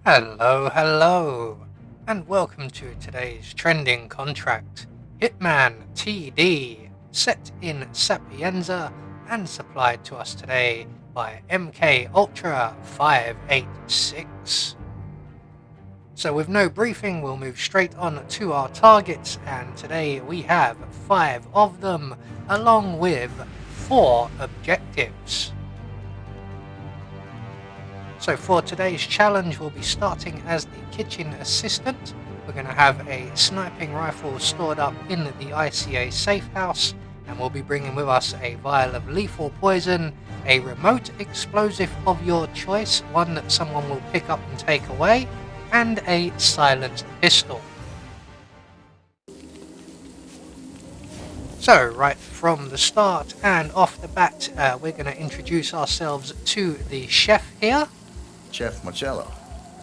Hello, and welcome to today's trending contract, Hitman TD, set in Sapienza and supplied to us today by MK Ultra 586. So with no briefing, we'll move straight on to our targets, and today we have 5 of them, along with 4 objectives. So for today's challenge, we'll be starting as the kitchen assistant. We're going to have a sniping rifle stored up in the ICA safe house, and we'll be bringing with us a vial of lethal poison, a remote explosive of your choice, one that someone will pick up and take away, and a silenced pistol. So right from the start and off the bat, we're going to introduce ourselves to the chef here. Chef Marcello.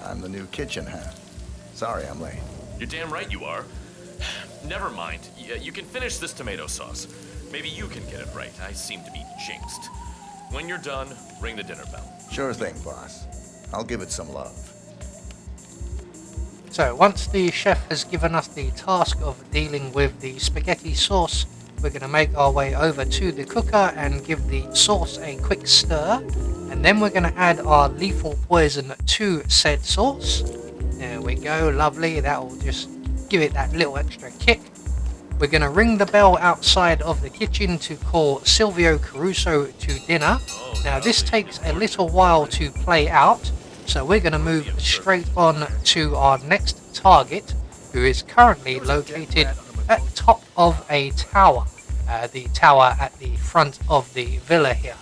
I'm the new kitchen hand. Sorry I'm late. You're damn right you are. Never mind. You can finish this tomato sauce. Maybe you can get it right. I seem to be jinxed. When you're done, ring the dinner bell. Sure thing, boss. I'll give it some love. So once the chef has given us the task of dealing with the spaghetti sauce, we're going to make our way over to the cooker and give the sauce a quick stir, and then we're going to add our lethal poison to said sauce. There we go, lovely. That will just give it that little extra kick. We're going to ring the bell outside of the kitchen to call Silvio Caruso to dinner. Now this takes a little while to play out, so we're going to move straight on to our next target, who is currently located at the top of a tower, the tower at the front of the villa here.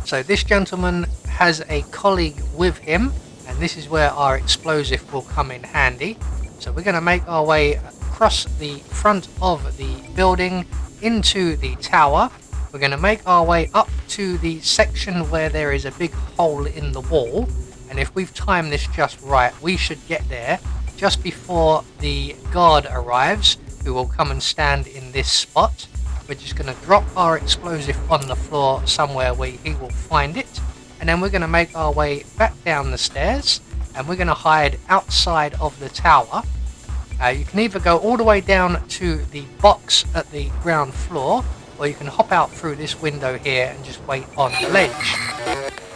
So this gentleman has a colleague with him, and this is where our explosive will come in handy. So we're going to make our way across the front of the building into the tower. We're going to make our way up to the section where there is a big hole in the wall, and if we've timed this just right, we should get there just before the guard arrives, who will come and stand in this spot. We're just going to drop our explosive on the floor somewhere where he will find it, and then we're going to make our way back down the stairs, and we're going to hide outside of the tower. You can either go all the way down to the box at the ground floor, or you can hop out through this window here and just wait on the ledge.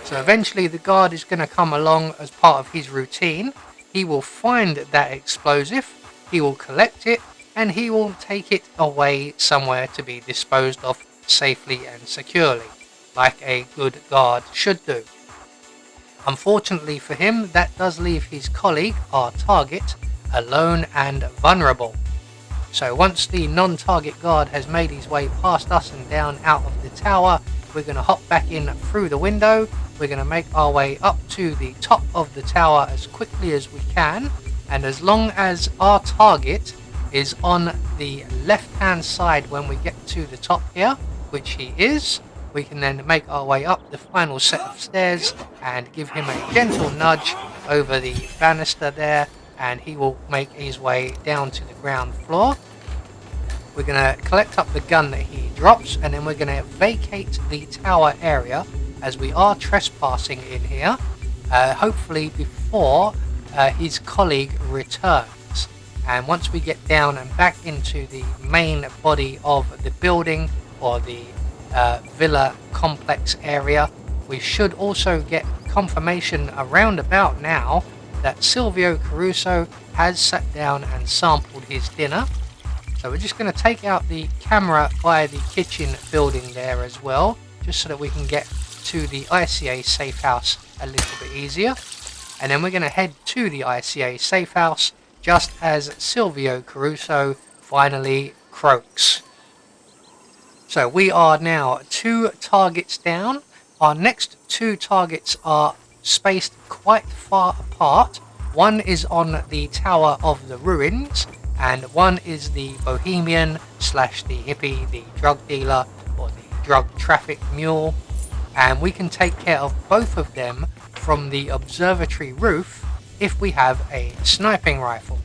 So eventually the guard is going to come along as part of his routine. He will find that explosive, he will collect it, and he will take it away somewhere to be disposed of safely and securely, like a good guard should do. Unfortunately for him, that does leave his colleague, our target, alone and vulnerable. So once the non-target guard has made his way past us and down out of the tower, we're going to hop back in through the window. We're going to make our way up to the top of the tower as quickly as we can, and as long as our target is on the left hand side when we get to the top here, which he is, we can then make our way up the final set of stairs and give him a gentle nudge over the banister there, and he will make his way down to the ground floor. We're going to collect up the gun that he drops, and then we're going to vacate the tower area as we are trespassing in here, hopefully before his colleague returns. And once we get down and back into the main body of the building, or the villa complex area, we should also get confirmation around about now that Silvio Caruso has sat down and sampled his dinner. So we're just going to take out the camera by the kitchen building there as well, just so that we can get to the ICA safe house a little bit easier. And then we're going to head to the ICA safe house just as Silvio Caruso finally croaks. So we are now 2 targets down. Our next 2 targets are spaced quite far apart. One is on the Tower of the Ruins, and one is the bohemian slash the hippie, the drug dealer, or the drug traffic mule. And we can take care of both of them from the observatory roof if we have a sniping rifle.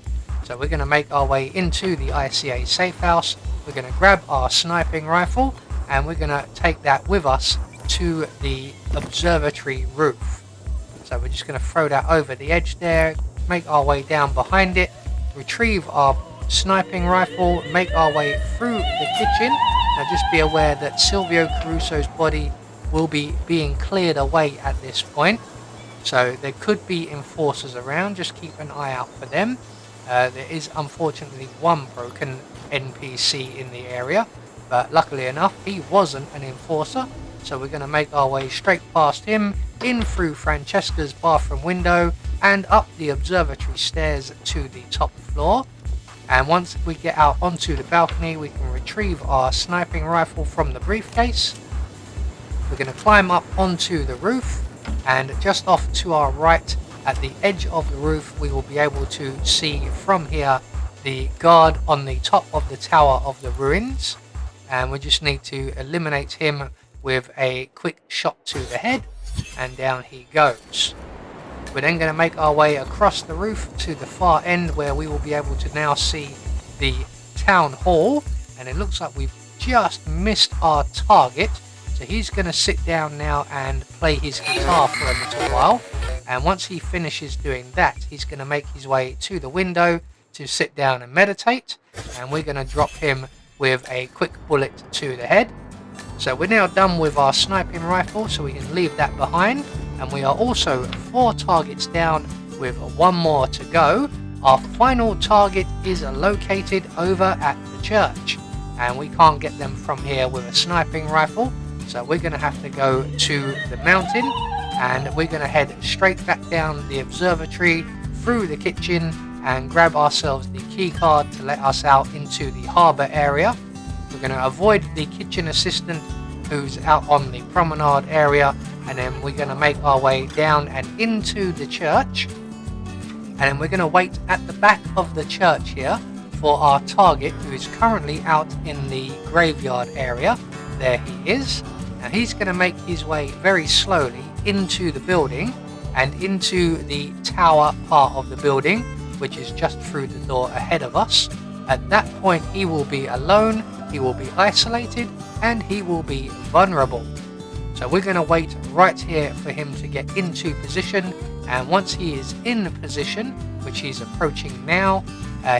So we're going to make our way into the ICA safe house. We're going to grab our sniping rifle, and we're going to take that with us to the observatory roof. So we're just going to throw that over the edge there, make our way down behind it, retrieve our sniping rifle, make our way through the kitchen. Now just be aware that Silvio Caruso's body will be being cleared away at this point. So there could be enforcers around, just keep an eye out for them. There is unfortunately one broken NPC in the area, but luckily enough he wasn't an enforcer. So we're going to make our way straight past him, in through Francesca's bathroom window and up the observatory stairs to the top floor. And once we get out onto the balcony, we can retrieve our sniping rifle from the briefcase. We're going to climb up onto the roof, and just off to our right at the edge of the roof we will be able to see from here the guard on the top of the Tower of the Ruins, and we just need to eliminate him with a quick shot to the head, and down he goes. We're then going to make our way across the roof to the far end where we will be able to now see the town hall, and it looks like we've just missed our target. So he's going to sit down now and play his guitar for a little while, and once he finishes doing that he's going to make his way to the window to sit down and meditate, and we're going to drop him with a quick bullet to the head. So we're now done with our sniping rifle, so we can leave that behind, and we are also 4 targets down with 1 more to go. Our final target is located over at the church, and we can't get them from here with a sniping rifle, so we're going to have to go to the mountain, and we're going to head straight back down the observatory through the kitchen and grab ourselves the key card to let us out into the harbour area. We're going to avoid the kitchen assistant who's out on the promenade area, and then we're going to make our way down and into the church, and then we're going to wait at the back of the church here for our target, who is currently out in the graveyard area. There he is. Now he's going to make his way very slowly into the building and into the tower part of the building, which is just through the door ahead of us. At that point he will be alone, he will be isolated, and he will be vulnerable. So we're going to wait right here for him to get into position, and once he is in position, which he's approaching now,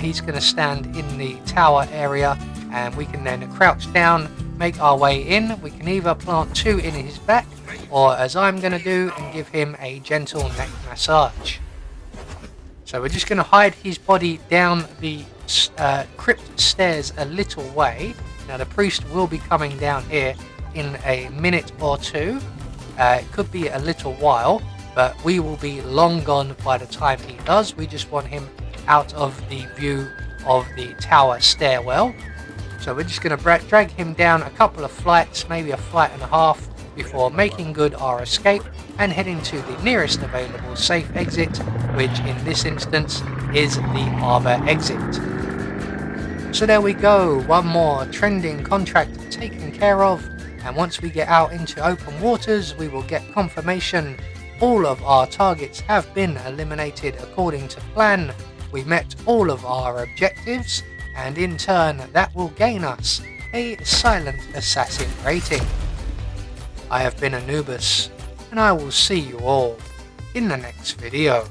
he's going to stand in the tower area, and we can then crouch down, make our way in. We can either plant 2 in his back, or as I'm going to do, and give him a gentle neck massage. So we're just going to hide his body down the crypt stairs a little way. Now the priest will be coming down here in a minute or 2. It could be a little while, but we will be long gone by the time he does. We just want him out of the view of the tower stairwell. So we're just going to drag him down a couple of flights, maybe a flight and a half, before making good our escape and heading to the nearest available safe exit, which in this instance is the harbour exit. So there we go, 1 more trending contract taken care of, and once we get out into open waters we will get confirmation all of our targets have been eliminated according to plan. We met all of our objectives, and in turn that will gain us a Silent Assassin rating. I have been Anubis, and I will see you all in the next video.